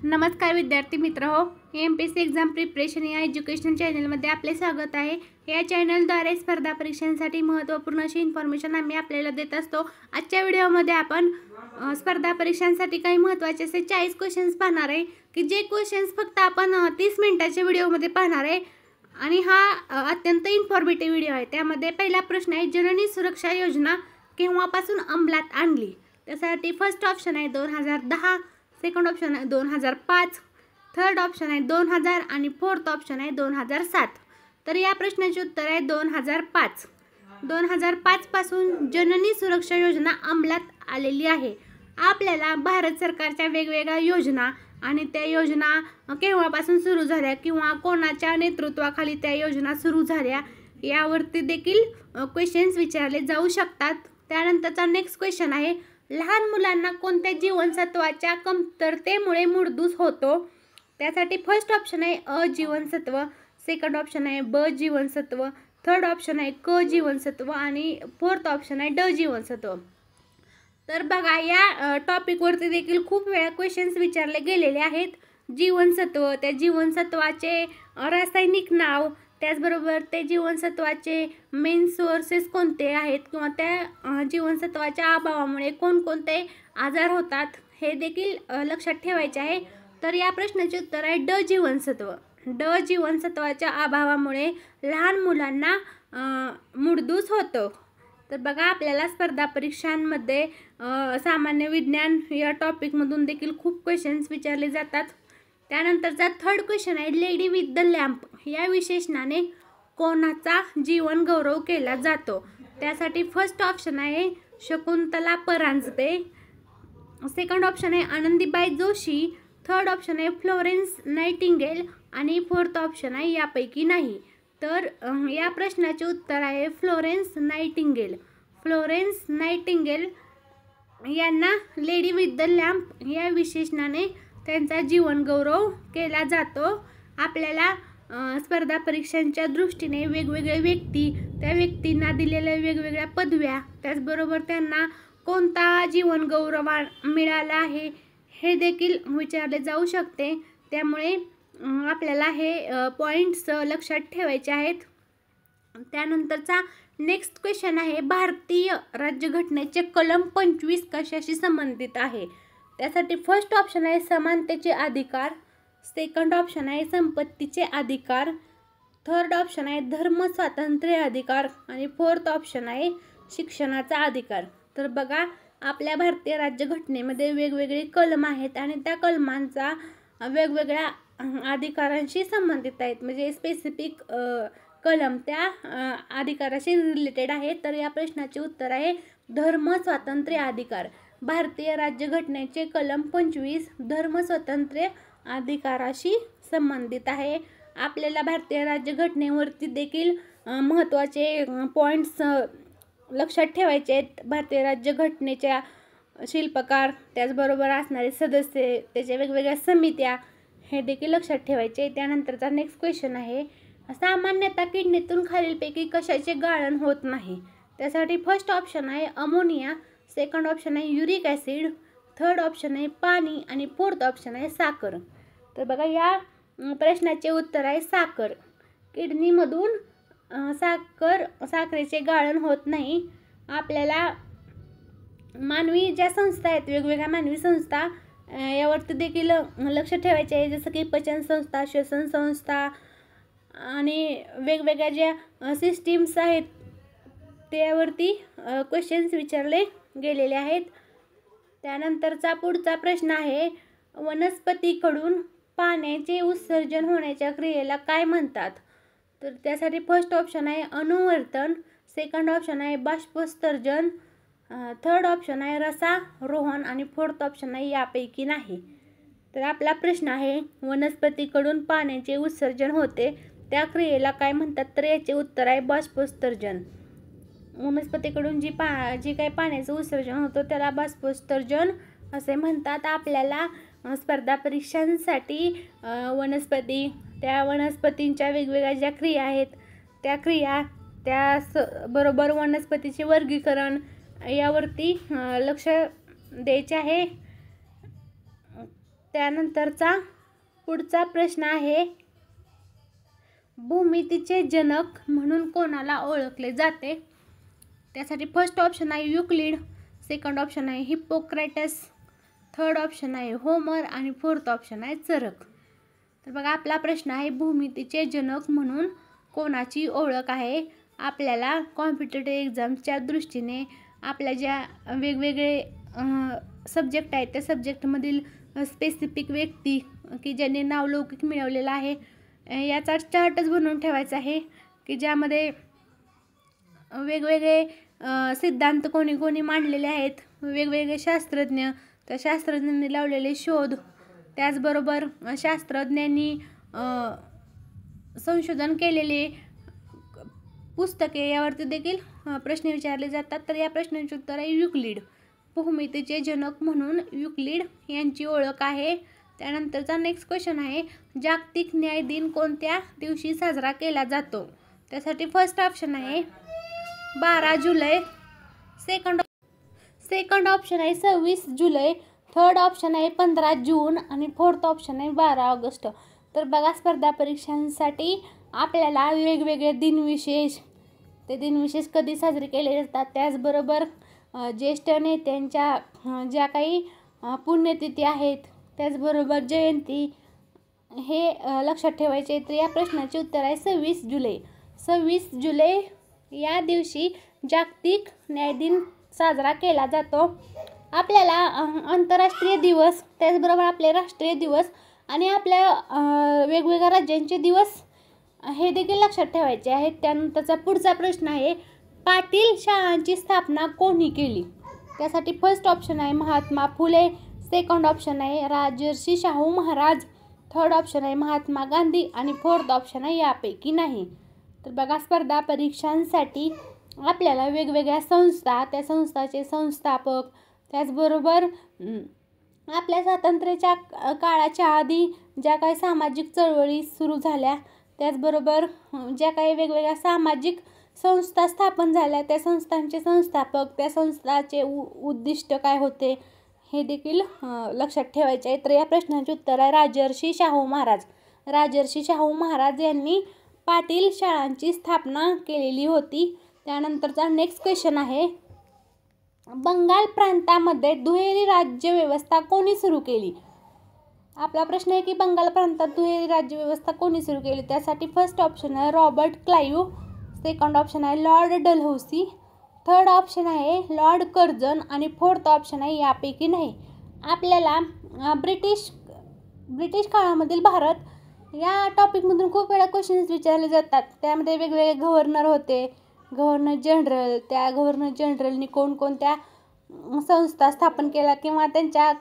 नमस्कार विद्यार्थी मित्र हो, MPSC एक्झाम प्रिपरेशन या एज्युकेशन चॅनलमध्ये आपले स्वागत आहे। या चॅनलद्वारे स्पर्धा परीक्षांसाठी महत्त्वपूर्ण अशी इन्फॉर्मेशन आम्ही आपल्याला देत असतो। आजच्या व्हिडिओमध्ये आपण स्पर्धा परीक्षांसाठी काही महत्त्वाचे असे 40 क्वेश्चन्स पाहणार आहे की जे क्वेश्चन्स फक्त आपण 30 मिनिटाच्या व्हिडिओमध्ये पाहणार आहे आणि हा अत्यंत इन्फॉर्मेटिव्ह व्हिडिओ आहे। त्यामध्ये पहिला प्रश्न आहे, जननी सुरक्षा योजना केव्हापासून अंमलात आणली? त्यासाठी फर्स्ट ऑप्शन आहे 2010, सेकंड ऑप्शन आहे 2005, थर्ड ऑप्शन आहे 2000 आणि फोर्थ ऑप्शन आहे 2007। तर या प्रश्नाचे उत्तर आहे 2005। 2005 पासून जननी सुरक्षा योजना अंमलात आलेली आहे। आपल्याला भारत सरकारच्या वेगवेगळ्या योजना आणि त्या योजना केव्हापासून सुरू झाल्या किंवा कोणाच्या नेतृत्वाखाली त्या योजना सुरू झाल्या यावरती देखील क्वेश्चन्स विचारले जाऊ शकतात। त्यानंतरचा नेक्स्ट क्वेश्चन आहे, लहान मुलांना कोणत्या जीवनसत्वाच्या कमतरतेमुळे मुरदूस होतो? त्यासाठी फर्स्ट ऑप्शन आहे अ जीवनसत्व, सेकंड ऑप्शन आहे ब जीवनसत्व, थर्ड ऑप्शन आहे क जीवनसत्व आणि फोर्थ ऑप्शन आहे ड जीवनसत्व। तर बघा, या टॉपिकवरती देखील खूप वेळा क्वेश्चन्स विचारले गेलेले आहेत। जीवनसत्व, त्या जीवनसत्वाचे रासायनिक नाव, त्याचबरोबर ते जीवनसत्वाचे मेन सोर्सेस कोणते आहेत किंवा त्या जीवनसत्वाच्या अभावामुळे कोणकोणते आजार होतात हे देखील लक्षात ठेवायचे आहे। तर या प्रश्नाचे उत्तर आहे ड जीवनसत्व। ड जीवनसत्वाच्या अभावामुळे लहान मुलांना मुरदूस होतं। तर बघा, आपल्याला स्पर्धा परीक्षांमध्ये सामान्य विज्ञान या टॉपिकमधून देखील खूप क्वेश्चन्स विचारले जातात। त्यानंतरचा थर्ड क्वेश्चन आहे, लेडी विथ द लॅम्प या विशेषणाने कोणाचा जीवन गौरव केला जातो? त्यासाठी फर्स्ट ऑप्शन आहे शकुंतला परांजपे, सेकंड ऑप्शन आहे आनंदीबाई जोशी, थर्ड ऑप्शन आहे फ्लोरेन्स नाइटिंगेल आणि फोर्थ ऑप्शन आहे यापैकी नाही। तर या प्रश्नाचे उत्तर आहे फ्लोरेन्स नाइटिंगेल। फ्लोरेन्स नाइटिंगेल यांना लेडी विथ द लॅम्प या विशेषणाने त्यांचा जीवन गौरव केला जातो। आपल्याला स्पर्धा परीक्षांच्या दृष्टीने वेगवेगळे व्यक्ती, त्या व्यक्तींना दिलेल्या वेगवेगळ्या पदव्या, त्याचबरोबर त्यांना कोणता जीवन गौरव मिळाला आहे हे देखील विचारले जाऊ शकते। त्यामुळे आपल्याला हे पॉईंट्स लक्षात ठेवायचे आहेत। त्यानंतरचा नेक्स्ट क्वेश्चन आहे, भारतीय राज्यघटनेचे कलम 25 कशाशी संबंधित आहे? त्यासाठी फर्स्ट ऑप्शन आहे समानतेचे अधिकार, सेकंड ऑप्शन आहे संपत्तीचे अधिकार, थर्ड ऑप्शन आहे धर्म स्वातंत्र्य अधिकार आणि फोर्थ ऑप्शन आहे शिक्षणाचा अधिकार। तर बघा, आपल्या भारतीय राज्यघटनेमध्ये वेगवेगळे कलम आहेत आणि त्या कलमांचा वेगवेगळ्या अधिकारांशी संबंधित आहेत, म्हणजे स्पेसिफिक कलम त्या अधिकाराशी रिलेटेड आहे। तर या प्रश्नाचे उत्तर आहे धर्म स्वातंत्र्य अधिकार। भारतीय राज्यघटनेचे कलम 25 धर्म स्वातंत्र्य अधिकाराशी संबंधित आहे। आपल्याला भारतीय राज्यघटनेवरती देखील महत्त्वाचे पॉईंट्स लक्षात ठेवायचे आहेत। भारतीय राज्यघटनेच्या शिल्पकार, त्याचबरोबर असणारे सदस्य, त्याच्या वेगवेगळ्या समित्या हे देखील लक्षात ठेवायचे। त्यानंतरचा नेक्स्ट क्वेश्चन आहे, सामान्यतः किडनीतून खालीलपैकी कशाचे गाळण होत नाही? त्यासाठी फर्स्ट ऑप्शन आहे अमोनिया, सेकंड ऑप्शन आहे युरिक ॲसिड, थर्ड ऑप्शन आहे पाणी आणि फोर्थ ऑप्शन आहे साखर। तर बघा, या प्रश्नाचे उत्तर आहे साखर। किडनीमधून साखरेचे गाळण होत नाही। आपल्याला मानवी ज्या संस्था आहेत, वेगवेगळ्या मानवी संस्था यावरती देखील लक्ष ठेवायचे आहे, जसं की पचन संस्था, श्वसन संस्था आणि वेगवेगळ्या ज्या सिस्टीम्स आहेत त्यावरती क्वेश्चन्स विचारले गेलेले आहेत। त्यानंतरचा पुढचा प्रश्न आहे, वनस्पतीकडून पाण्याचे उत्सर्जन होण्याच्या क्रियेला काय म्हणतात? तर त्यासाठी फर्स्ट ऑप्शन आहे अनुवर्तन, सेकंड ऑप्शन आहे बाष्पोत्सर्जन, थर्ड ऑप्शन आहे रसारोहण आणि फोर्थ ऑप्शन आहे यापैकी नाही। तर आपला प्रश्न आहे, वनस्पतीकडून पाण्याचे उत्सर्जन होते त्या क्रियेला काय म्हणतात? तर याचे उत्तर आहे बाष्पोत्सर्जन। वनस्पतीकडून जी काही पाण्याचं उत्सर्जन होतं त्याला बाष्पोत्सर्जन असे म्हणतात। आपल्याला स्पर्धा परीक्षांसाठी वनस्पती, त्या वनस्पतींच्या वेगवेगळ्या ज्या क्रिया आहेत त्या क्रिया, बरोबर वनस्पतीचे वर्गीकरण यावरती लक्ष द्यायचे आहे। त्यानंतरचा पुढचा प्रश्न आहे, भूमितीचे जनक म्हणून कोणाला ओळखले जाते? त्यासाठी फर्स्ट ऑप्शन आहे युक्लिड, सेकंड ऑप्शन आहे हिप्पोक्रेटस, थर्ड ऑप्शन आहे होमर आणि फोर्थ ऑप्शन आहे चरक. तर बघा आपला प्रश्न आहे, भूमितीचे जनक म्हणून कोणाची ओळख आहे? आपल्याला कॉम्पिटेटिव्ह एक्झामच्या दृष्टीने आपल्या ज्या वेगवेगळे सब्जेक्ट आहेत त्या सब्जेक्टमधील स्पेसिफिक व्यक्ती की ज्यांनी नावलौकिक मिळवलेला आहे याचा चार्टच बनवून ठेवायचा आहे की ज्यामध्ये वेगवेगळे सिद्धांत कोणी कोणी मांडलेले आहेत, वेगवेगळे शास्त्रज्ञ, त्या शास्त्रज्ञांनी लावलेले शोध, त्याचबरोबर शास्त्रज्ञांनी संशोधन केलेले पुस्तके यावरती देखील प्रश्न विचारले जातात. तर या प्रश्नाचे उत्तर आहे युक्लिड. भूमितीचे जनक म्हणून युक्लिड यांची ओळख आहे. त्यानंतरचा नेक्स्ट क्वेश्चन आहे, जागतिक न्याय दिन कोणत्या दिवशी साजरा केला जातो? त्यासाठी फर्स्ट ऑप्शन आहे 12 जुलै, सेकंड ऑप्शन आहे 26 जुलै, थर्ड ऑप्शन आहे 15 जून आणि फोर्थ ऑप्शन आहे 12 ऑगस्ट. तर बघा स्पर्धा परीक्षांसाठी आपल्याला वेगवेगळे दिनविशेष, ते दिनविशेष कधी साजरे केले जातात, त्याचबरोबर ज्येष्ठ नेत्यांच्या ज्या काही पुण्यतिथी आहेत, त्याचबरोबर जयंती हे लक्षात ठेवायचे. तर या प्रश्नाचे उत्तर आहे 26 जुलै. 26 जुलै या दिवशी जागतिक न्याय दिन साजरा केला जातो. आपल्याला आंतरराष्ट्रीय दिवस, त्याचबरोबर आपले राष्ट्रीय दिवस आणि आपल्या वेगवेगळ्या राज्यांचे दिवस हे देखील लक्षात ठेवायचे आहेत. त्यानंतरचा पुढचा प्रश्न आहे, पाटील शाळांची स्थापना कोणी केली? त्यासाठी फर्स्ट ऑप्शन आहे महात्मा फुले, सेकंड ऑप्शन आहे राजर्षी शाहू महाराज, थर्ड ऑप्शन आहे महात्मा गांधी आणि फोर्थ ऑप्शन आहे यापैकी नाही. तर बघा स्पर्धा परीक्षांसाठी आपल्याला वेगवेगळ्या संस्था, त्या संस्थाचे संस्थापक, त्याचबरोबर आपल्या स्वातंत्र्याच्या काळाच्या आधी ज्या काही सामाजिक चळवळी सुरू झाल्या, त्याचबरोबर ज्या काही वेगवेगळ्या सामाजिक संस्था स्थापन झाल्या त्या संस्थांचे संस्थापक, त्या संस्थाचे उद्दिष्ट काय होते हे देखील लक्षात ठेवायचे आहे. तर या प्रश्नाचे उत्तर आहे राजर्षी शाहू महाराज. राजर्षी शाहू महाराज यांनी पाटील शाळांची स्थापना केलेली होती. त्यानंतरचा नेक्स्ट क्वेश्चन आहे, बंगाल प्रांतामध्ये दुहेरी राज्यव्यवस्था कोणी सुरू केली? आपला प्रश्न आहे की बंगाल प्रांतात दुहेरी राज्यव्यवस्था कोणी सुरू केली? त्यासाठी फर्स्ट ऑप्शन आहे रॉबर्ट क्लाइव्ह, सेकंड ऑप्शन आहे लॉर्ड डलहौसी, थर्ड ऑप्शन आहे लॉर्ड कर्झन आणि फोर्थ ऑप्शन आहे यापैकी नाही. आपल्याला ब्रिटिश काळामधील भारत या टॉपिकमधून खूप वेळा क्वेश्चन्स विचारले जातात. त्यामध्ये वेगवेगळे गव्हर्नर होते, गव्हर्नर जनरल, त्या गव्हर्नर जनरलनी कोणकोणत्या संस्था स्थापन केल्या किंवा त्यांच्या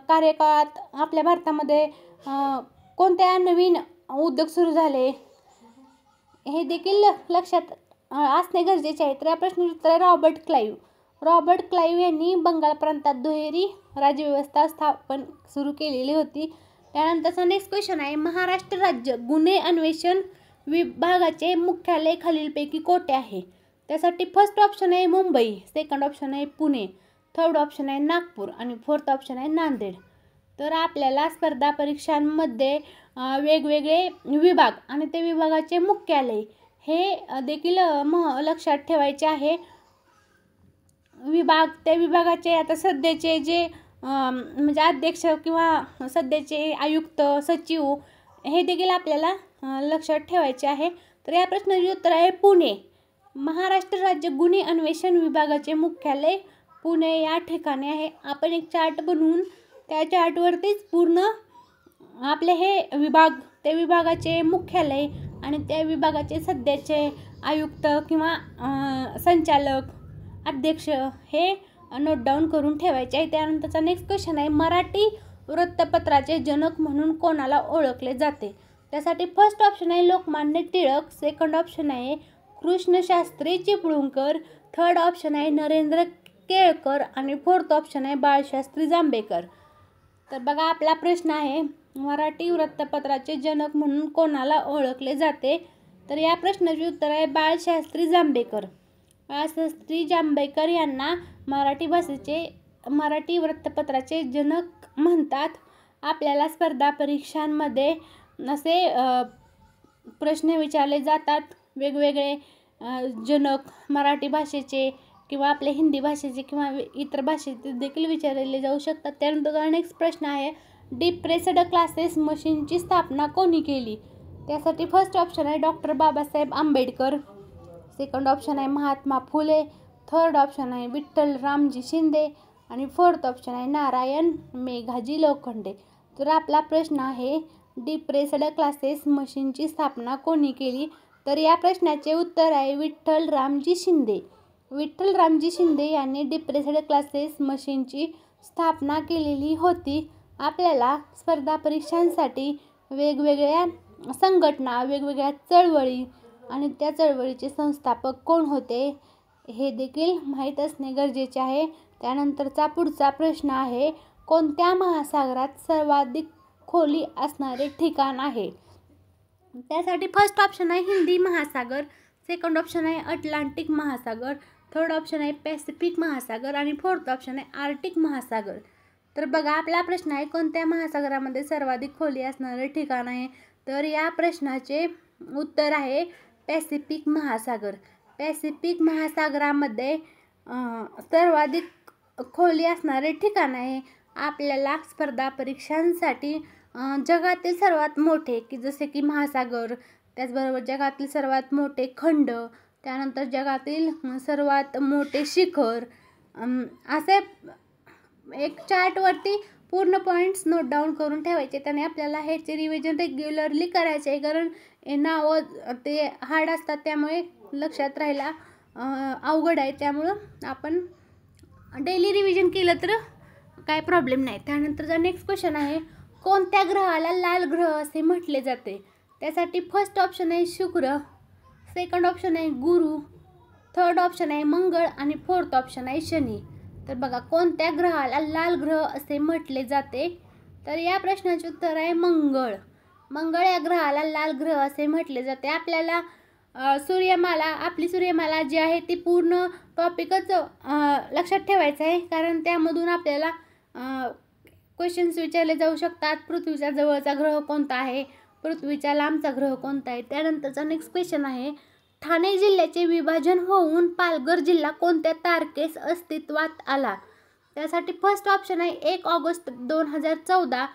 कार्यकाळात आपल्या भारतामध्ये कोणत्या नवीन उद्योग सुरू झाले हे देखील लक्षात असणे गरजेचे आहे. तर या प्रश्नाचे उत्तर आहे रॉबर्ट क्लाइव्ह. रॉबर्ट क्लाइव्ह यांनी बंगाल प्रांतात दुहेरी राज्यव्यवस्था स्थापन सुरू केलेली होती. त्यानंतरचा नेक्स्ट क्वेश्चन आहे, महाराष्ट्र राज्य गुन्हे अन्वेषण विभागाचे मुख्यालय खालीलपैकी कोठे आहे? त्यासाठी फर्स्ट ऑप्शन आहे मुंबई, सेकंड ऑप्शन आहे पुणे, थर्ड ऑप्शन आहे नागपूर आणि फोर्थ ऑप्शन आहे नांदेड. तर आपल्याला स्पर्धा परीक्षांमध्ये वेगवेगळे विभाग आणि ते विभागाचे मुख्यालय हे देखील लक्षात ठेवायचे आहे. विभाग, त्या विभागाचे आता सध्याचे जे म्हणजे अध्यक्ष किंवा सध्याचे आयुक्त, सचिव हे देखील आपल्याला लक्षात ठेवायचे आहे. तर या प्रश्नाचे उत्तर आहे पुणे. महाराष्ट्र राज्य गुन्हे अन्वेषण विभागाचे मुख्यालय पुणे या ठिकाणी आहे. आपण एक चार्ट बनवून त्या चार्टवरतीच पूर्ण आपले हे विभाग, त्या विभागाचे मुख्यालय आणि त्या विभागाचे सध्याचे आयुक्त किंवा संचालक, अध्यक्ष हे नोट डाऊन करून ठेवायचे आहे. त्यानंतरचा नेक्स्ट क्वेश्चन आहे, मराठी वृत्तपत्राचे जनक म्हणून कोणाला ओळखले जाते? त्यासाठी फर्स्ट ऑप्शन आहे लोकमान्य टिळक, सेकंड ऑप्शन आहे कृष्णशास्त्री चिपळूणकर, थर्ड ऑप्शन आहे नरेंद्र केळकर आणि फोर्थ ऑप्शन आहे बाळशास्त्री जांभेकर. तर बघा आपला प्रश्न आहे, मराठी वृत्तपत्राचे जनक म्हणून कोणाला ओळखले जाते? तर या प्रश्नाचे उत्तर आहे बाळशास्त्री जांभेकर. बाळशास्त्री जांभेकर यांना मराठी भाषेचे, मराठी वृत्तपत्राचे जनक म्हणतात. आपल्याला स्पर्धा परीक्षांमध्ये असे प्रश्न विचारले जातात वेगवेगळे जनक मराठी भाषेचे किंवा आपल्या हिंदी भाषेचे किंवा इतर भाषेचे देखील विचारले जाऊ शकतात. त्यानंतर नेक्स्ट प्रश्न आहे, डिप्रेस्ड क्लासेस मशीनची स्थापना कोणी केली? त्यासाठी फर्स्ट ऑप्शन आहे doctor Babasaheb Ambedkar, second option आहे महात्मा फुले, थर्ड ऑप्शन आहे विठ्ठल रामजी शिंदे आणि फोर्थ ऑप्शन आहे नारायण मेघाजी लोखंडे. तर आपला प्रश्न आहे डिप्रेस्ड क्लासेस मशीनची स्थापना कोणी केली? तर या प्रश्नाचे उत्तर आहे विठ्ठल रामजी शिंदे. विठ्ठल रामजी शिंदे यांनी डिप्रेस्ड क्लासेस मशीनची स्थापना केलेली होती. आपल्याला स्पर्धा परीक्षांसाठी वेगवेगळ्या संघटना, वेगवेगळ्या चळवळी आणि त्या चळवळीचे संस्थापक कोण होते हे देखील माहीत असणे गरजेचे आहे. त्यानंतरचा पुढचा प्रश्न आहे, कोणत्या महासागरात सर्वाधिक खोली असणारे ठिकाण आहे? त्यासाठी फर्स्ट ऑप्शन आहे हिंदी महासागर, सेकंड ऑप्शन आहे अटलांटिक महासागर, थर्ड ऑप्शन आहे पॅसिफिक महासागर आणि फोर्थ ऑप्शन आहे आर्टिक महासागर. तर बघा आपला प्रश्न आहे कोणत्या महासागरामध्ये सर्वाधिक खोली असणारे ठिकाण आहे? तर या प्रश्नाचे उत्तर आहे पॅसिफिक महासागर. पॅसिफिक महासागरामध्ये सर्वाधिक खोली असणारे ठिकाण आहे. आपल्याला स्पर्धा परीक्षांसाठी जगातील सर्वात मोठे की जसे की महासागर, त्याचबरोबर जगातील सर्वात मोठे खंड, त्यानंतर जगातील सर्वात मोठे शिखर, असे एक चार्टवरती पूर्ण पॉईंट्स नोट डाऊन करून ठेवायचे. त्याने आपल्याला ह्याचे रिव्हिजन रेग्युलरली करायचे आहे, कारण हे नावं ते हार्ड असतात त्यामुळे लक्षात राहायला अवघड आहे. त्यामुळं आपण डेली रिव्हिजन केलं तर काय प्रॉब्लेम नाही. त्यानंतरचा नेक्स्ट क्वेश्चन आहे, कोणत्या ग्रहाला लाल ग्रह असे म्हटले जाते? त्यासाठी फर्स्ट ऑप्शन आहे शुक्र, सेकंड ऑप्शन आहे गुरु, थर्ड ऑप्शन आहे मंगळ आणि फोर्थ ऑप्शन आहे शनी. तर बघा कोणत्या ग्रहाला लाल ग्रह असे म्हटले जाते? तर या प्रश्नाचे उत्तर आहे मंगळ. मंगळ या ग्रहाला लाल ग्रह असे म्हटले जाते. आपल्याला सूर्यमाला, आपली सूर्यमाला जी आहे ती पूर्ण टॉपिकच लक्षात ठेवायचं आहे, कारण त्यामधून आपल्याला क्वेश्चन्स विचारले जाऊ शकतात. पृथ्वीच्या जवळचा ग्रह कोणता आहे, पृथ्वीच्या लांबचा ग्रह कोणता आहे. त्यानंतरचा नेक्स्ट क्वेश्चन आहे, ठाणे जिल्ह्याचे विभाजन होऊन पालघर जिल्हा कोणत्या तारखेस अस्तित्वात आला? त्यासाठी फर्स्ट ऑप्शन आहे 1 ऑगस्ट 2014,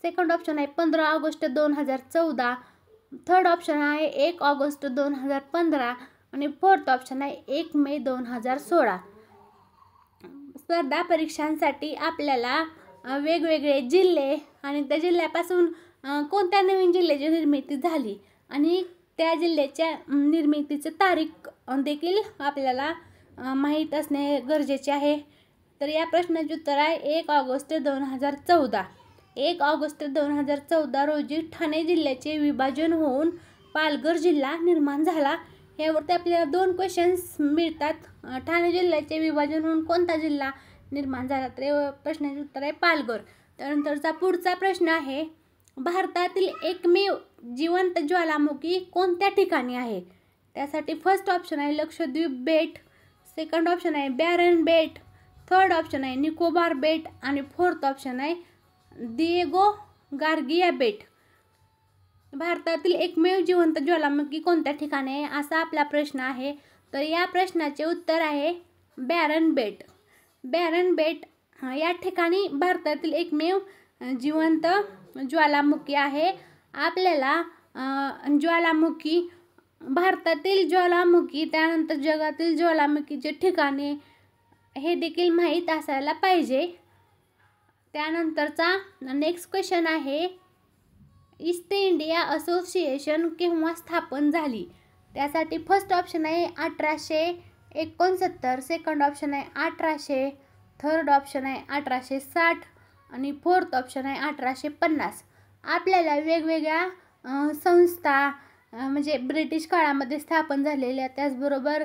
सेकंड ऑप्शन आहे 15 ऑगस्ट 2014, थर्ड ऑप्शन आहे 1 ऑगस्ट 2015 आणि फोर्थ ऑप्शन आहे 1 मे 2016. स्पर्धा परीक्षांसाठी आपल्याला वेगवेगळे जिल्हे आणि त्या जिल्ह्यापासून कोणत्या नवीन जिल्ह्याची निर्मिती झाली आणि त्या जिल्ह्याच्या निर्मितीची तारीख देखील आपल्याला माहीत असणे गरजेचे आहे. तर या प्रश्नाचे उत्तर आहे 1 ऑगस्ट 2014. 1 ऑगस्ट 2014 रोजी ठाणे जिल्ह्याचे विभाजन होऊन पालघर जिल्हा निर्माण झाला. यावरती आपल्याला 2 क्वेश्चन्स मिळतात. ठाणे जिल्ह्याचे विभाजन होऊन कोणता जिल्हा निर्माण झाला? तर प्रश्नाचे उत्तर आहे पालघर. त्यानंतरचा पुढचा प्रश्न आहे, भारतातील एकमेव जिवंत ज्वालामुखी कोणत्या ठिकाणी आहे? त्यासाठी फर्स्ट ऑप्शन आहे लक्षद्वीप बेट, सेकंड ऑप्शन आहे बॅरन बेट, थर्ड ऑप्शन आहे निकोबार बेट आणि फोर्थ ऑप्शन आहे दिएगो गार्गिया बेट. भारतातील एकमेव जिवंत ज्वालामुखी कोणत्या ठिकाणी आहे असा आपला प्रश्न आहे. तर या प्रश्नाचे उत्तर आहे बॅरन बेट. बॅरन बेट या ठिकाणी भारतातील एकमेव जिवंत ज्वालामुखी आहे. आपल्याला ज्वालामुखी, भारतातील ज्वालामुखी, त्यानंतर जगातील ज्वालामुखीचे ठिकाणे हे देखील माहीत असायला पाहिजे. त्यानंतरचा नेक्स्ट क्वेश्चन आहे, ईस्ट इंडिया असोसिएशन केव्हा स्थापन झाली? त्यासाठी फर्स्ट ऑप्शन आहे 1869, सेकंड ऑप्शन आहे 1800, थर्ड ऑप्शन आहे 1860 आणि फोर्थ ऑप्शन आहे 1850. आपल्याला वेगवेगळ्या संस्था म्हणजे ब्रिटिश काळामध्ये स्थापन झालेल्या, त्याचबरोबर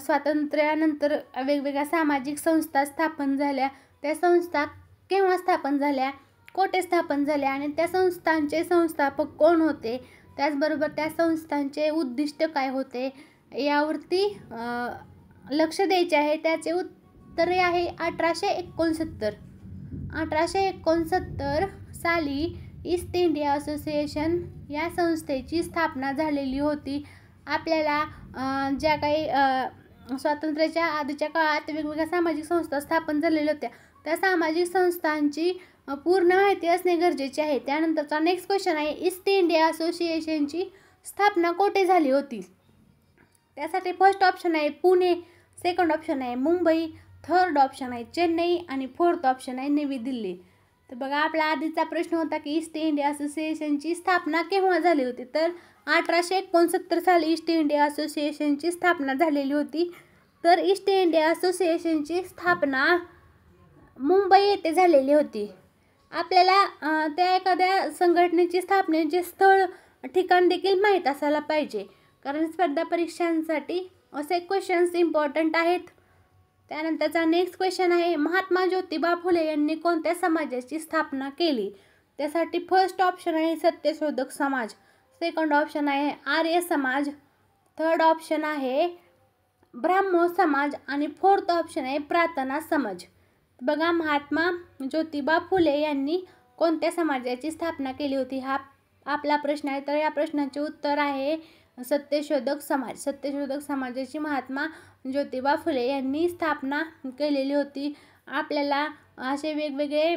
स्वातंत्र्यानंतर वेगवेगळ्या सामाजिक संस्था स्थापन झाल्या. त्या संस्था केव्हा स्थापन झाल्या, कोठे स्थापन झाल्या आणि त्या संस्थांचे संस्थापक कोण होते, त्याचबरोबर त्या संस्थांचे उद्दिष्ट काय होते यावरती लक्ष द्यायचे आहे. त्याचे उत्तर आहे 1869. 1869 साली ईस्ट इंडिया असोसिएशन या संस्थेची स्थापना झालेली होती? आपल्याला ज्या काही स्वातंत्र्याच्या आधीच्या काळात वेगवेगळ्या सामाजिक संस्था स्थापन झालेल्या होत्या, त्या सामाजिक संस्थांची पूर्ण माहिती असणे गरजेचे आहे. त्यानंतरचा नेक्स्ट क्वेश्चन आहे, ईस्ट इंडिया असोसिएशनची स्थापना कोठे झाली होती? त्यासाठी फर्स्ट ऑप्शन आहे पुणे, सेकंड ऑप्शन आहे मुंबई, थर्ड ऑप्शन आहे चेन्नई आणि फोर्थ ऑप्शन आहे नवी दिल्ली. तर बघा, आपला आधीचा प्रश्न होता की ईस्ट इंडिया असोसिएशनची स्थापना केव्हा झाली होती? तर 1869 साली ईस्ट इंडिया असोसिएशनची स्थापना झालेली होती. तर ईस्ट इंडिया असोसिएशनची स्थापना मुंबई येथे झालेली होती. आपल्याला त्या एखाद्या संघटनेची स्थापनेचे स्थळ, ठिकाण देखील माहीत असायला पाहिजे, कारण स्पर्धा परीक्षांसाठी असे क्वेश्चन्स इम्पॉर्टंट आहेत. त्यानंतरचा नेक्स्ट क्वेश्चन आहे, महात्मा ज्योतिबा फुले यांनी कोणत्या समाजाची स्थापना केली? त्यासाठी फर्स्ट ऑप्शन आहे सत्यशोधक समाज, सेकंड ऑप्शन आहे आर्य समाज, थर्ड ऑप्शन आहे ब्राह्मो समाज आणि फोर्थ ऑप्शन आहे प्रार्थना समाज. बघा, महात्मा ज्योतिबा फुले यांनी कोणत्या समाजाची स्थापना केली होती हा आपला प्रश्न आहे. तर या प्रश्नाचे उत्तर आहे सत्यशोधक समाज. सत्यशोधक समाजाची महात्मा ज्योतिबा फुले यांनी स्थापना केलेली होती. आपल्याला असे वेगवेगळे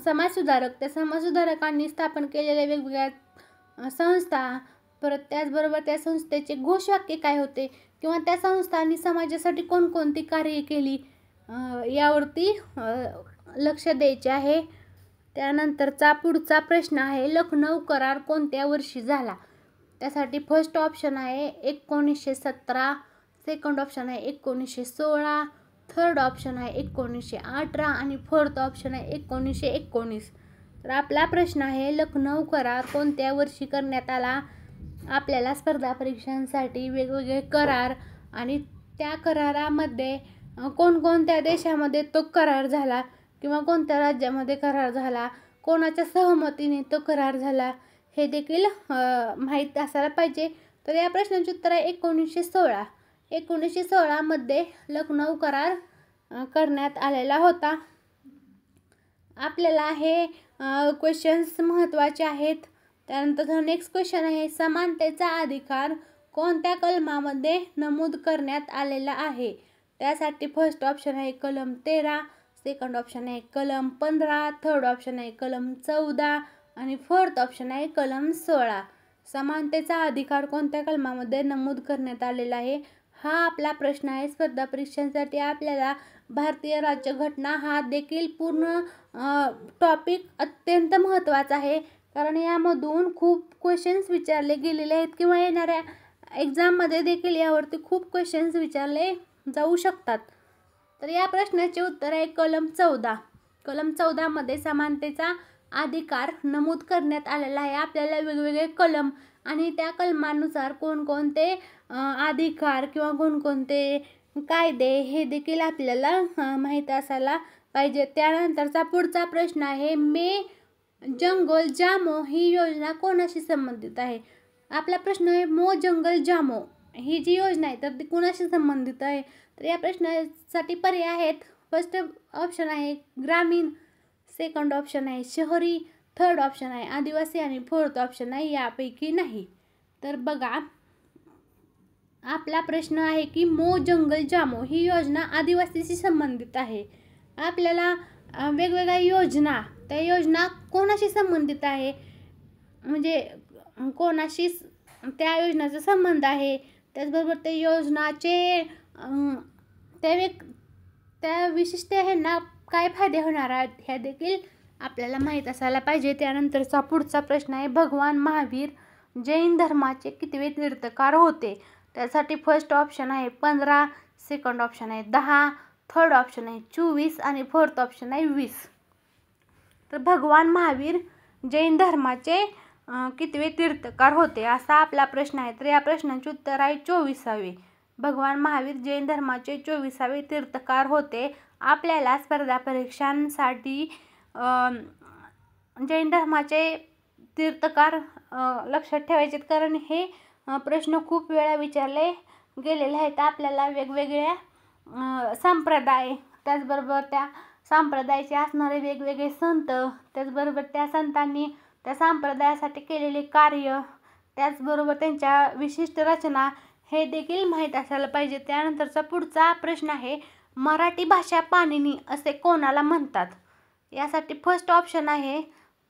समाजसुधारक, त्या समाजसुधारकांनी स्थापन केलेल्या वेगवेगळ्या संस्था, परत त्याचबरोबर त्या संस्थेचे घोषवाक्य काय होते किंवा त्या संस्थांनी समाजासाठी कोणकोणती कार्य केली यावरती लक्ष द्यायचे आहे. त्यानंतरचा पुढचा प्रश्न आहे, लखनौ करार कोणत्या वर्षी झाला? त्यासाठी फर्स्ट ऑप्शन आहे 1917, सेकंड ऑप्शन आहे 1916, थर्ड ऑप्शन आहे 1918 आणि फोर्थ ऑप्शन आहे 1919. तर आपला प्रश्न आहे, लखनौ करार कोणत्या वर्षी करण्यात आला? आपल्याला स्पर्धा परीक्षांसाठी वेगवेगळे करार आणि त्या करारामध्ये कोणकोणत्या देशामध्ये तो करार झाला किंवा कोणत्या राज्यामध्ये करार झाला, कोणाच्या सहमतीने तो करार झाला, हे देखील माहीत असायला पाहिजे. तर या प्रश्नाचे उत्तर आहे 1916. 1916 मध्ये लखनौ करार करण्यात आलेला होता. आपल्याला हे क्वेश्चन्स महत्त्वाचे आहेत. त्यानंतर नेक्स्ट क्वेश्चन आहे, समानतेचा अधिकार कोणत्या कलमामध्ये नमूद करण्यात आलेला आहे? त्यासाठी फर्स्ट ऑप्शन आहे कलम 13, सेकंड ऑप्शन आहे कलम 15, थर्ड ऑप्शन आहे कलम 14 आणि फोर्थ ऑप्शन आहे कलम 16. समानतेचा अधिकार कोणत्या कलमामध्ये नमूद करण्यात आलेला आहे हा आपला प्रश्न आहे. स्पर्धा परीक्षांसाठी आपल्याला भारतीय राज्यघटना हा देखील पूर्ण टॉपिक अत्यंत महत्त्वाचा आहे, कारण यामधून खूप क्वेश्चन्स विचारले गेलेले आहेत किंवा येणाऱ्या एक्झाममध्ये देखील यावरती खूप क्वेश्चन्स विचारले जाऊ शकतात. तर या प्रश्नाचे उत्तर आहे कलम 14. कलम 14 मध्ये समानतेचा अधिकार नमूद करण्यात आलेला आहे. आपल्याला वेगवेगळे कलम आणि त्या कलमानुसार कोणकोणते अधिकार किंवा कोणकोणते कायदे हे देखील आपल्याला माहीत असायला पाहिजे. त्यानंतरचा पुढचा प्रश्न आहे, मे जंगल जामो ही योजना कोणाशी संबंधित आहे? आपला प्रश्न आहे, मो जंगल जामो ही जी योजना आहे तर ती कोणाशी संबंधित आहे? तर या प्रश्नासाठी पर्याय आहेत. फर्स्ट ऑप्शन आहे ग्रामीण, सेकंड ऑप्शन आहे शहरी, थर्ड ऑप्शन आहे आदिवासी आणि फोर्थ ऑप्शन आहे यापैकी नाही. तर बघा, आपला प्रश्न आहे की मो जंगल जामो ही योजना आदिवासीशी संबंधित आहे. आपल्याला वेगवेगळ्या योजना, त्या योजना कोणाशी संबंधित आहे, म्हणजे कोणाशी त्या योजनाचा संबंध आहे, त्याचबरोबर त्या योजनाचे त्या विशिष्ट ह्यांना काय फायदे होणार आहेत ह्या देखील आपल्याला माहीत असायला पाहिजे. त्यानंतरचा पुढचा प्रश्न आहे, भगवान महावीर जैन धर्माचे कितवे तीर्थकार होते? त्यासाठी फर्स्ट ऑप्शन आहे 15, सेकंड ऑप्शन आहे 10, थर्ड ऑप्शन आहे 24 आणि फोर्थ ऑप्शन आहे 20. तर भगवान महावीर जैन धर्माचे कितवे तीर्थकार होते असा आपला प्रश्न आहे. तर या प्रश्नाचे उत्तर आहे 24वे. भगवान महावीर जैन धर्माचे 24वे तीर्थकार होते. आपल्याला स्पर्धा परीक्षांसाठी जैन धर्माचे तीर्थकार लक्षात ठेवायचे, कारण हे प्रश्न खूप वेळा विचारले गेलेले आहेत. आपल्याला वेगवेगळ्या संप्रदाय, त्याचबरोबर त्या संप्रदायाचे असणारे वेगवेगळे संत, त्याचबरोबर त्या संतांनी त्या संप्रदायासाठी केलेले कार्य, त्याचबरोबर त्यांच्या विशिष्ट रचना हे देखील माहीत असायला पाहिजे. त्यानंतरचा पुढचा प्रश्न आहे, मराठी भाषा पाणिनी असे कोणाला म्हणतात? यासाठी फर्स्ट ऑप्शन आहे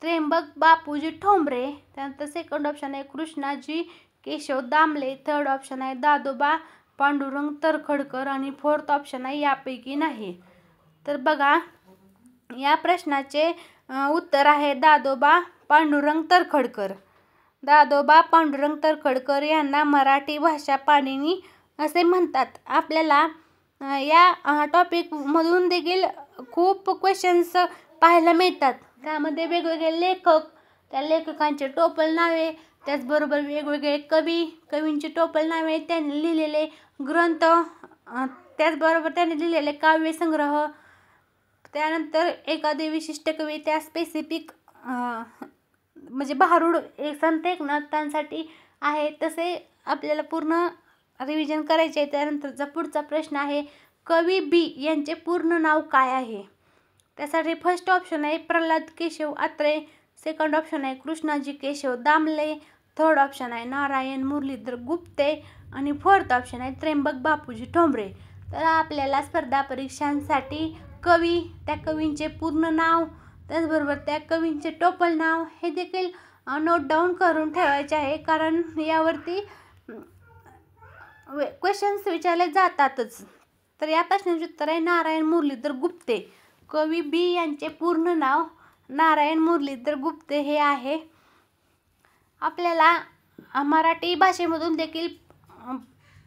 त्र्यंबक बापूजी ठोंबरे, त्यानंतर सेकंड ऑप्शन आहे कृष्णाजी केशव दामले, थर्ड ऑप्शन आहे दादोबा पांडुरंग तरखडकर आणि फोर्थ ऑप्शन आहे यापैकी नाही. तर बघा, या प्रश्नाचे उत्तर आहे दादोबा पांडुरंग तरखडकर. दादोबा पांडुरंग तरखडकर यांना मराठी भाषा पाणिनी असे म्हणतात. आपल्याला या टॉपिकमधून देखील खूप क्वेश्चन्स पाहायला मिळतात. त्यामध्ये वेगवेगळे लेखक, त्या लेखकांचे टोपल नावे, त्याचबरोबर वेगवेगळे कवींची टोपल नावे, त्यांनी लिहिलेले ग्रंथ, त्याचबरोबर त्यांनी लिहिलेले काव्यसंग्रह, त्यानंतर एखादे विशिष्ट कवी त्या स्पेसिफिक म्हणजे भारूड संत एकनाथांसाठी आहे तसे आपल्याला पूर्ण रिव्हिजन करायचे आहे. त्यानंतरचा पुढचा प्रश्न आहे, कवी बी यांचे पूर्ण नाव काय आहे? त्यासाठी फर्स्ट ऑप्शन आहे प्रल्हाद केशव आत्रे, सेकंड ऑप्शन आहे कृष्णाजी केशव दामले, थर्ड ऑप्शन आहे नारायण मुरलीधर गुप्ते आणि फोर्थ ऑप्शन आहे त्र्यंबक बापूजी ठोंबरे. तर आपल्याला स्पर्धा परीक्षांसाठी कवी, त्या कवींचे पूर्ण नाव, त्याचबरोबर त्या कवींचे टोपल नाव हे देखील नोट डाऊन करून ठेवायचे आहे, कारण यावरती क्वेश्चन्स विचारले जातातच. तर या प्रश्नाचे उत्तर आहे नारायण मुरलीधर गुप्ते. कवी बी यांचे पूर्ण नाव नारायण मुरलीधर गुप्ते हे आहे. आपल्याला मराठी भाषेमधून देखील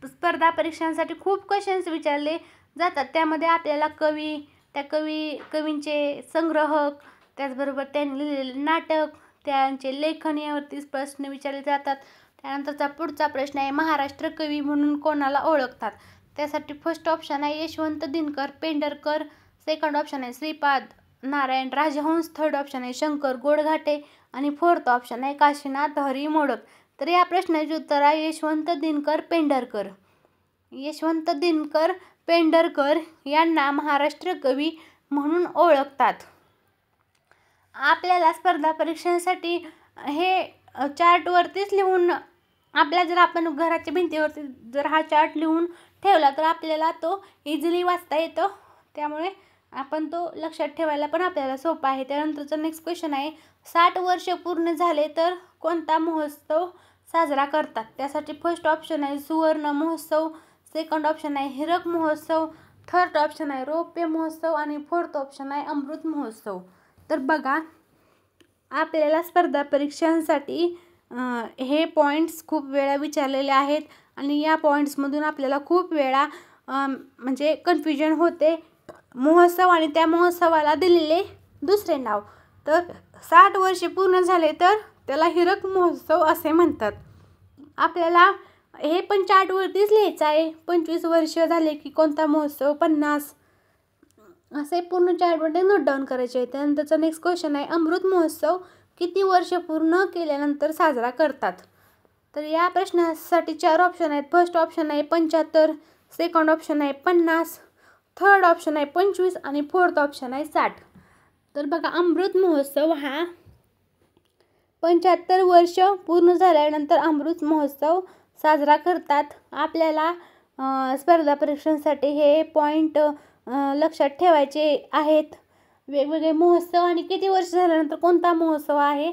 स्पर्धा परीक्षांसाठी खूप क्वेश्चन्स विचारले जातात. त्यामध्ये आपल्याला कवी, त्या कवींचे संग्रहक, त्याचबरोबर त्यांनी लिहिलेले नाटक, त्यांचे लेखन यावरती प्रश्न विचारले जातात. त्यानंतरचा पुढचा प्रश्न आहे, महाराष्ट्र कवी म्हणून कोणाला ओळखतात? त्यासाठी फर्स्ट ऑप्शन आहे यशवंत दिनकर पेंढरकर, सेकंड ऑप्शन आहे श्रीपाद नारायण राजहंस, थर्ड ऑप्शन आहे शंकर गोडघाटे आणि फोर्थ ऑप्शन आहे काशीनाथ हरी मोडक. तर या प्रश्नाचे उत्तर आहे यशवंत दिनकर पेंढरकर. यशवंत दिनकर पेंढरकर यांना महाराष्ट्र कवी म्हणून ओळखतात. आपल्याला स्पर्धा परीक्षांसाठी हे चार्टवरतीच लिहून, जर आपण घराच्या भिंतीवरती जर हा चार्ट लिहून ठेवला तर आपल्याला तो इझिली वाचता येतो. त्यामुळे आपण तो लक्षात ठेवायला पण आपल्याला सोपा आहे. त्यानंतरचा नेक्स्ट क्वेश्चन आहे, 60 वर्ष पूर्ण झाले तर कोणता महोत्सव साजरा करतात? त्यासाठी फर्स्ट ऑप्शन आहे सुवर्ण महोत्सव, सेकंड ऑप्शन आहे हिरक महोत्सव, थर्ड ऑप्शन आहे रौप्य महोत्सव आणि फोर्थ ऑप्शन आहे अमृत महोत्सव. तर बघा, आपल्याला स्पर्धा परीक्षांसाठी हे पॉईंट्स खूप वेळा विचारलेले आहेत आणि या पॉईंट्समधून आपल्याला खूप वेळा म्हणजे कन्फ्युजन होते. महोत्सव आणि त्या महोत्सवाला दिलेले दुसरे नाव. तर 60 वर्षे पूर्ण झाले तर त्याला हिरक महोत्सव असे म्हणतात. आपल्याला हे पण चार्टवरतीच लिहायचं आहे. 25 वर्ष झाले की कोणता महोत्सव, 50 असे पूर्ण चार्टवरती नोट डाऊन करायचे आहे. त्यानंतरचा नेक्स्ट क्वेश्चन आहे, अमृत महोत्सव किती वर्ष पूर्ण केल्यानंतर साजरा करतात? तर या प्रश्नासाठी 4 ऑप्शन आहेत. फर्स्ट ऑप्शन आहे 75, सेकंड ऑप्शन आहे 50, थर्ड ऑप्शन आहे 25 आणि फोर्थ ऑप्शन आहे 60. तर बघा, अमृत महोत्सव हा 75 वर्ष पूर्ण झाल्यानंतर अमृत महोत्सव साजरा करतात. आपल्याला स्पर्धा परीक्षांसाठी हे पॉईंट लक्षात ठेवायचे आहेत. वेगवेगळे महोत्सव आणि किती वर्ष झाल्यानंतर कोणता महोत्सव आहे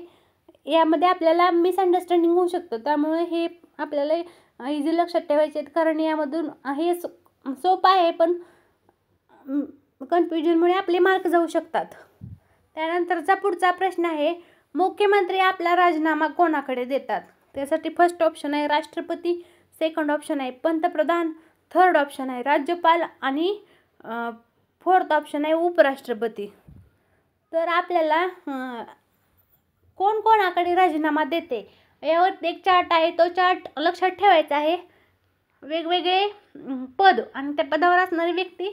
यामध्ये आपल्याला मिसअंडरस्टँडिंग होऊ शकतं. त्यामुळे हे आपल्याला इझी लक्षात ठेवायचे आहेत, कारण यामधून हे सोपं आहे पण कन्फ्युजनमुळे आपले मार्क जाऊ शकतात. त्यानंतरचा पुढचा प्रश्न आहे, मुख्यमंत्री आपला राजीनामा कोणाकडे देतात? त्यासाठी फर्स्ट ऑप्शन आहे राष्ट्रपती, सेकंड ऑप्शन आहे पंतप्रधान, थर्ड ऑप्शन आहे राज्यपाल आणि फोर्थ ऑप्शन आहे उपराष्ट्रपती. तर आपल्याला कोण कोणाकडे राजीनामा देते यावर एक चार्ट आहे, तो चार्ट लक्षात ठेवायचा आहे. वेगवेगळे पद आणि त्या पदावर असणारी व्यक्ती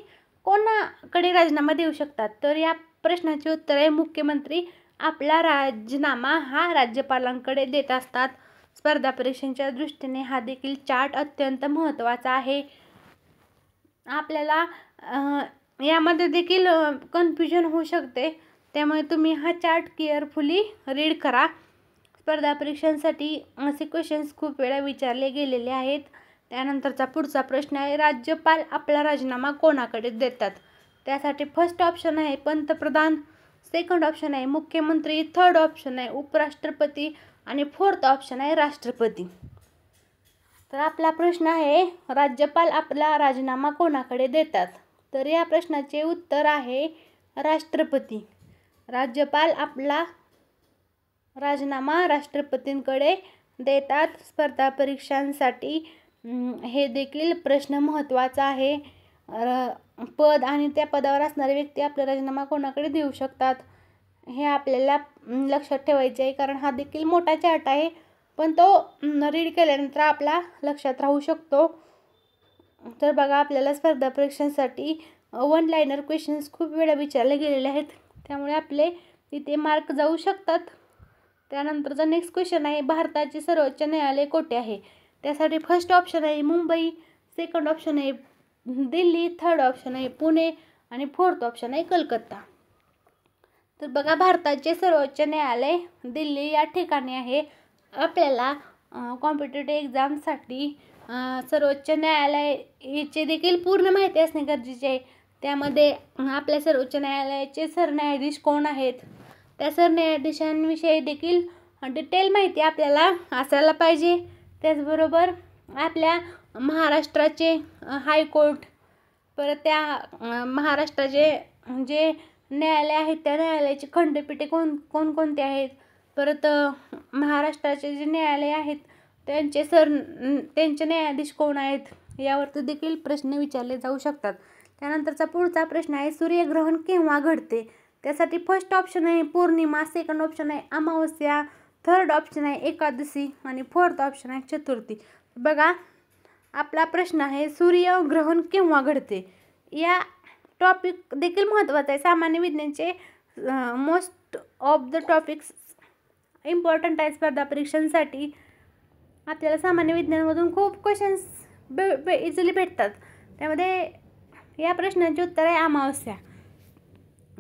कोणाकडे राजीनामा देऊ शकतात? तर या प्रश्नाचे उत्तर आहे मुख्यमंत्री आपला राजीनामा हा राज्यपालांकडे देत असतात. स्पर्धा परीक्षांच्या दृष्टीने हा देखील चार्ट अत्यंत महत्त्वाचा आहे. आपल्याला यामध्ये देखील कन्फ्युजन होऊ शकते, त्यामुळे तुम्ही हा चार्ट केअरफुली रीड करा. स्पर्धा परीक्षांसाठी असे क्वेश्चन्स खूप वेळा विचारले गेलेले आहेत. त्यानंतरचा पुढचा प्रश्न आहे, राज्यपाल आपला राजीनामा कोणाकडे देतात? त्यासाठी फर्स्ट ऑप्शन आहे पंतप्रधान, सेकंड ऑप्शन आहे मुख्यमंत्री, थर्ड ऑप्शन आहे उपराष्ट्रपती आणि फोर्थ ऑप्शन आहे राष्ट्रपती. तर आपला प्रश्न आहे, राज्यपाल आपला राजीनामा कोणाकडे देतात? तर या प्रश्नाचे उत्तर आहे राष्ट्रपती. राज्यपाल आपला राजीनामा राष्ट्रपतींकडे देतात. स्पर्धा परीक्षांसाठी हे देखील प्रश्न महत्त्वाचा आहे. पद आणि त्या पदावर असणारी व्यक्ती आपला राजीनामा कोणाकडे देऊ शकतात हे आपल्याला लक्षात ठेवायचे आहे, कारण हा देखील मोठा चार्ट आहे, पण तो रीड केल्यानंतर आपला लक्षात राहू शकतो. तर बघा, आपल्याला स्पर्धा परीक्षांसाठी वन लाईनर क्वेश्चन्स खूप वेळा विचारले गेलेले आहेत, त्यामुळे आपले इथे मार्क जाऊ शकतात. त्यानंतरचा नेक्स्ट क्वेश्चन आहे, भारताचे सर्वोच्च न्यायालय कोठे आहे? त्यासाठी फर्स्ट ऑप्शन आहे मुंबई, सेकंड ऑप्शन आहे दिल्ली, थर्ड ऑप्शन आहे पुणे आणि फोर्थ ऑप्शन आहे कलकत्ता. तर बघा, भारताचे सर्वोच्च न्यायालय दिल्ली या ठिकाणी आहे. आपल्याला कॉम्पिटेटिव्ह एक्झामसाठी सर्वोच्च न्यायालयाचे देखील पूर्ण माहिती असणे गरजेचे आहे. त्यामध्ये आपल्या सर्वोच्च न्यायालयाचे सरन्यायाधीश कोण आहेत, त्या सरन्यायाधीशांविषयी देखील डिटेल माहिती आपल्याला असायला पाहिजे. त्याचबरोबर आपल्या महाराष्ट्राचे हायकोर्ट, परत त्या महाराष्ट्राचे जे न्यायालय आहेत त्या न्यायालयाची खंडपीठे कोणकोणते आहेत, परत महाराष्ट्राचे जे न्यायालय आहेत त्यांचे न्यायाधीश कोण आहेत, यावरती देखील प्रश्न विचारले जाऊ शकतात. त्यानंतरचा पुढचा प्रश्न आहे, सूर्यग्रहण केव्हा घडते? त्यासाठी फर्स्ट ऑप्शन आहे पौर्णिमा, सेकंड ऑप्शन आहे अमावस्या, थर्ड ऑप्शन आहे एकादशी आणि फोर्थ ऑप्शन आहे चतुर्थी. बघा, आपला प्रश्न आहे सूर्यग्रहण केव्हा घडते. या टॉपिक देखील महत्त्वाचा आहे. सामान्य विज्ञानचे most of the topics important आहे स्पर्धा परीक्षांसाठी. आपल्याला सामान्य विज्ञानामधून खूप क्वेश्चन्स इझिली भेटतात. त्यामध्ये या प्रश्नाचे उत्तर आहे अमावस्या.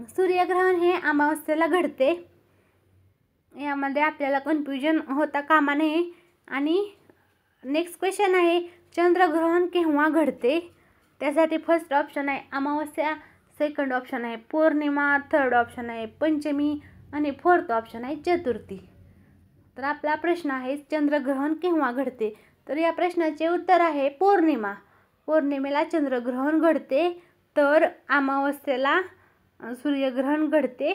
सूर्यग्रहण हे अमावस्येला घडते. यामध्ये आपल्याला कन्फ्युजन होता कामा नये. आणि नेक्स्ट क्वेश्चन आहे, चंद्रग्रहण केव्हा घडते? त्यासाठी फर्स्ट ऑप्शन आहे अमावस्या, सेकंड ऑप्शन आहे पौर्णिमा, थर्ड ऑप्शन आहे पंचमी आणि फोर्थ ऑप्शन आहे चतुर्थी. तर आपला प्रश्न आहे, चंद्रग्रहण केव्हा घडते? तर या प्रश्नाचे उत्तर आहे पौर्णिमा. पौर्णिमेला चंद्रग्रहण घडते, तर अमावस्येला सूर्यग्रहण घडते.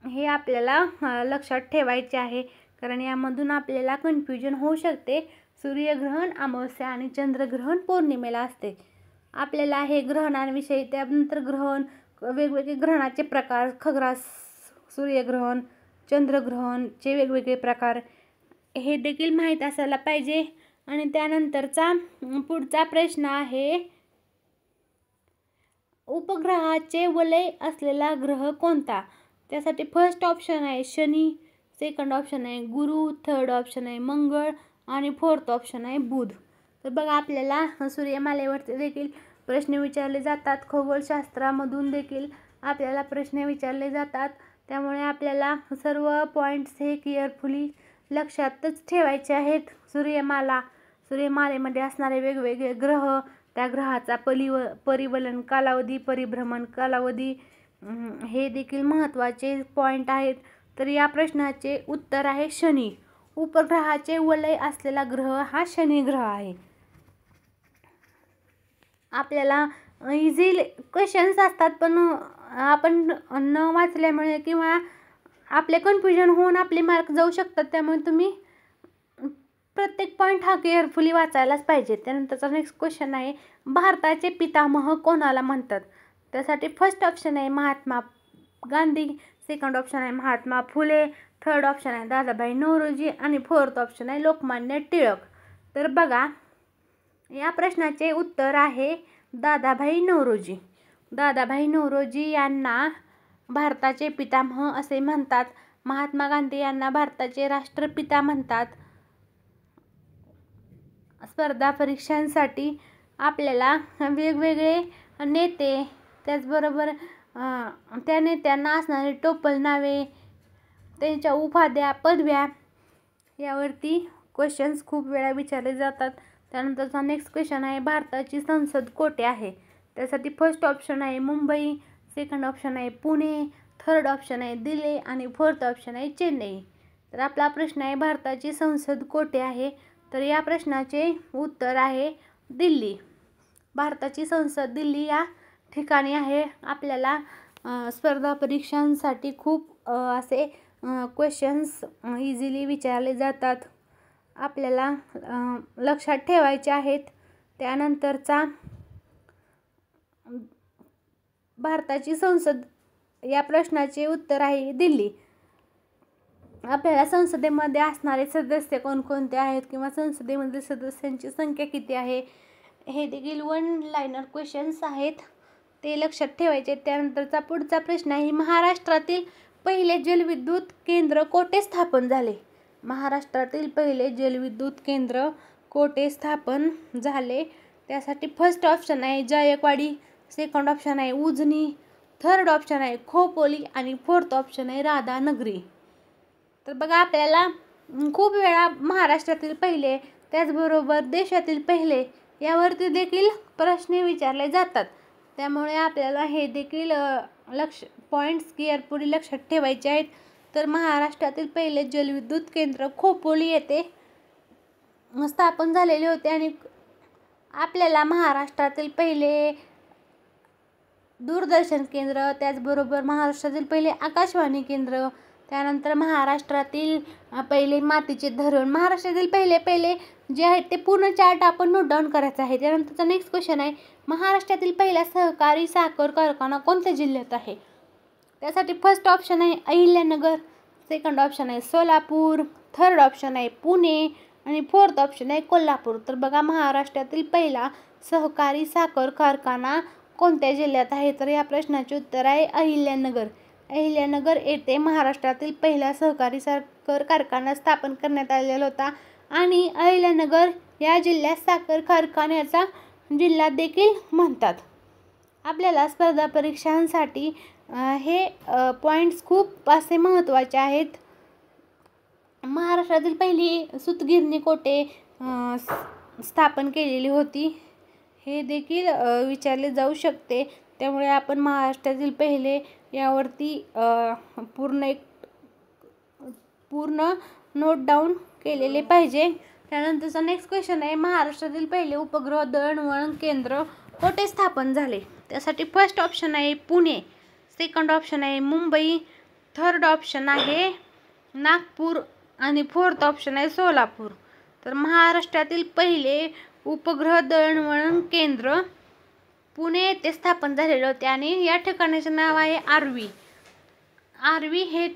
हे आपल्याला लक्षात ठेवायचे आहे, कारण यामधून आपल्याला कन्फ्युजन होऊ शकते. सूर्यग्रहण अमावस्या आणि चंद्रग्रहण पौर्णिमेला असते. आपल्याला हे ग्रहणांविषयी, त्यानंतर ग्रहण, वेगवेगळे ग्रहणाचे प्रकार, खग्रास, सूर्यग्रहण, चंद्रग्रहणचे वेगवेगळे प्रकार हे देखील माहीत असायला पाहिजे. आणि त्यानंतरचा पुढचा प्रश्न आहे, उपग्रहाचे वलय असलेला ग्रह कोणता? त्यासाठी फर्स्ट ऑप्शन आहे शनी, सेकंड ऑप्शन आहे गुरु, थर्ड ऑप्शन आहे मंगळ आणि फोर्थ ऑप्शन आहे बुध. तर बघा, आपल्याला सूर्यमालेवरती देखील प्रश्न विचारले जातात. खगोलशास्त्रामधून देखील आपल्याला प्रश्न विचारले जातात. त्यामुळे आपल्याला सर्व पॉईंट्स हे केअरफुली लक्षातच ठेवायचे आहेत. सूर्यमालेमध्ये असणारे वेगवेगळे ग्रह, त्या ग्रहाचा परिवलन कालावधी, परिभ्रमण कालावधी हे देखील महत्त्वाचे पॉईंट आहेत. तर या प्रश्नाचे उत्तर आहे शनी. उपग्रहाचे वलय असलेला ग्रह हा शनी ग्रह आहे. आपल्याला इझी क्वेश्चन्स असतात, पण आपण न वाचल्यामुळे किंवा आपले कन्फ्युजन होऊन आपले मार्क जाऊ शकतात. त्यामुळे तुम्ही प्रत्येक पॉईंट हा केअरफुली वाचायलाच पाहिजे. त्यानंतरचा नेक्स्ट क्वेश्चन आहे, भारताचे पितामह कोणाला म्हणतात? त्यासाठी फर्स्ट ऑप्शन आहे महात्मा गांधी, सेकंड ऑप्शन आहे महात्मा फुले, थर्ड ऑप्शन आहे दादाभाई नौरोजी आणि फोर्थ ऑप्शन आहे लोकमान्य टिळक. तर बघा, या प्रश्नाचे उत्तर आहे दादाभाई नौरोजी. दादाभाई नौरोजी यांना भारताचे पितामह असे म्हणतात. महात्मा गांधी यांना भारताचे राष्ट्रपिता म्हणतात. स्पर्धा परीक्षांसाठी आपल्याला वेगवेगळे नेते, त्याचबरोबर त्या नेत्यांना असणारी टोपल नावे, त्यांच्या उपाध्या, पदव्या, यावरती क्वेश्चन्स खूप वेळा विचारले जातात. त्यानंतरचा नेक्स्ट क्वेश्चन आहे, भारताची संसद कोठे आहे? त्यासाठी फर्स्ट ऑप्शन आहे मुंबई, सेकंड ऑप्शन आहे पुणे, थर्ड ऑप्शन आहे दिल्ली आणि फोर्थ ऑप्शन आहे चेन्नई. तर आपला प्रश्न आहे, भारताची संसद कोठे आहे? तर या प्रश्नाचे उत्तर आहे दिल्ली. भारताची संसद दिल्ली या ठिकाणी आहे. आपल्याला स्पर्धा परीक्षांसाठी खूप असे क्वेश्चन्स इझिली विचारले जातात, आपल्याला लक्षात ठेवायचे आहेत. त्यानंतरचा भारताची संसद या प्रश्नाचे उत्तर आहे दिल्ली. आपल्याला संसदेमध्ये असणारे सदस्य कोणकोणते आहेत किंवा संसदेमधील सदस्यांची संख्या किती आहे हे देखील वन लाइनर क्वेश्चन्स आहेत, ते लक्षात ठेवायचे. त्यानंतरचा पुढचा प्रश्न आहे, महाराष्ट्रातील पहिले जलविद्युत केंद्र कोठे स्थापन झाले? महाराष्ट्रातील पहिले जलविद्युत केंद्र कोठे स्थापन झाले? त्यासाठी फर्स्ट ऑप्शन आहे जायकवाडी, सेकंड ऑप्शन आहे उजनी, थर्ड ऑप्शन आहे खोपोली आणि फोर्थ ऑप्शन आहे राधानगरी. तर बघा, आपल्याला खूप वेळा महाराष्ट्रातील पहिले, त्याचबरोबर देशातील पहिले यावरती देखील प्रश्न विचारले जातात. त्यामुळे आपल्याला हे देखील पॉईंट्स केअरफुली लक्षात ठेवायचे आहेत. तर महाराष्ट्रातील पहिले जलविद्युत केंद्र खोपोली येथे स्थापन झालेले होते आणि आपल्याला महाराष्ट्रातील पहिले दूरदर्शन केंद्र, त्याचबरोबर महाराष्ट्रातील पहिले आकाशवाणी केंद्र, त्यानंतर महाराष्ट्रातील पहिले मातीचे धरण, महाराष्ट्रातील पहिले जे आहेत ते पूर्ण चार्ट आपण नोट डाऊन करायचा आहे. त्यानंतरचा नेक्स्ट क्वेश्चन आहे, महाराष्ट्रातील पहिला सहकारी साखर कारखाना कोणत्या जिल्ह्यात आहे? त्यासाठी फर्स्ट ऑप्शन आहे अहिल्यानगर, सेकंड ऑप्शन आहे सोलापूर, थर्ड ऑप्शन आहे पुणे आणि फोर्थ ऑप्शन आहे कोल्हापूर. तर बघा, महाराष्ट्रातील पहिला सहकारी साखर कारखाना कोणत्या जिल्ह्यात आहे? तर या प्रश्नाचे उत्तर आहे अहिल्यानगर. अहिल्यानगर येथे महाराष्ट्रातील पहिला सहकारी साखर कारखाना स्थापन करण्यात आलेला होता आणि अहिल्यानगर या जिल्ह्यात साखर कारखान्याचा जिल्हा देखील म्हणतात. आपल्याला स्पर्धा परीक्षांसाठी हे पॉईंट्स खूप असे महत्त्वाचे आहेत. महाराष्ट्रातील पहिली सूतगिरणी कोठे स्थापन केलेली होती हे देखील विचारले जाऊ शकते. त्यामुळे आपण महाराष्ट्रातील पहिले यावरती पूर्ण नोट डाऊन केलेले पाहिजे. त्यानंतरचा नेक्स्ट क्वेश्चन आहे, महाराष्ट्रातील पहिले उपग्रह दळणवळण केंद्र कोठे स्थापन झाले? त्यासाठी फर्स्ट ऑप्शन आहे पुणे, सेकंड ऑप्शन आहे मुंबई, थर्ड ऑप्शन आहे नागपूर आणि फोर्थ ऑप्शन आहे सोलापूर. तर महाराष्ट्रातील पहिले उपग्रह दळणवळण केंद्र पुणे येथे स्थापन झालेले होते आणि या ठिकाणाचे नाव आहे आर्वी. आर्वी हे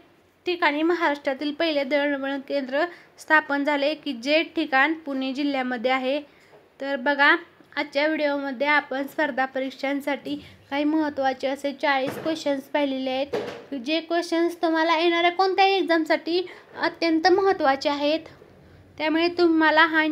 ठिकाणी महाराष्ट्रातील पहिले दळणवळण केंद्र स्थापन झाले की जे ठिकाण पुणे जिल्ह्यामध्ये आहे. तर बघा, आजच्या व्हिडिओमध्ये आपण स्पर्धा परीक्षांसाठी काही महत्त्वाचे असे 40 क्वेश्चन्स पाहिलेले आहेत, जे क्वेश्चन्स तुम्हाला येणाऱ्या कोणत्याही एक्झामसाठी अत्यंत महत्त्वाचे आहेत. त्यामुळे तुम्हाला हा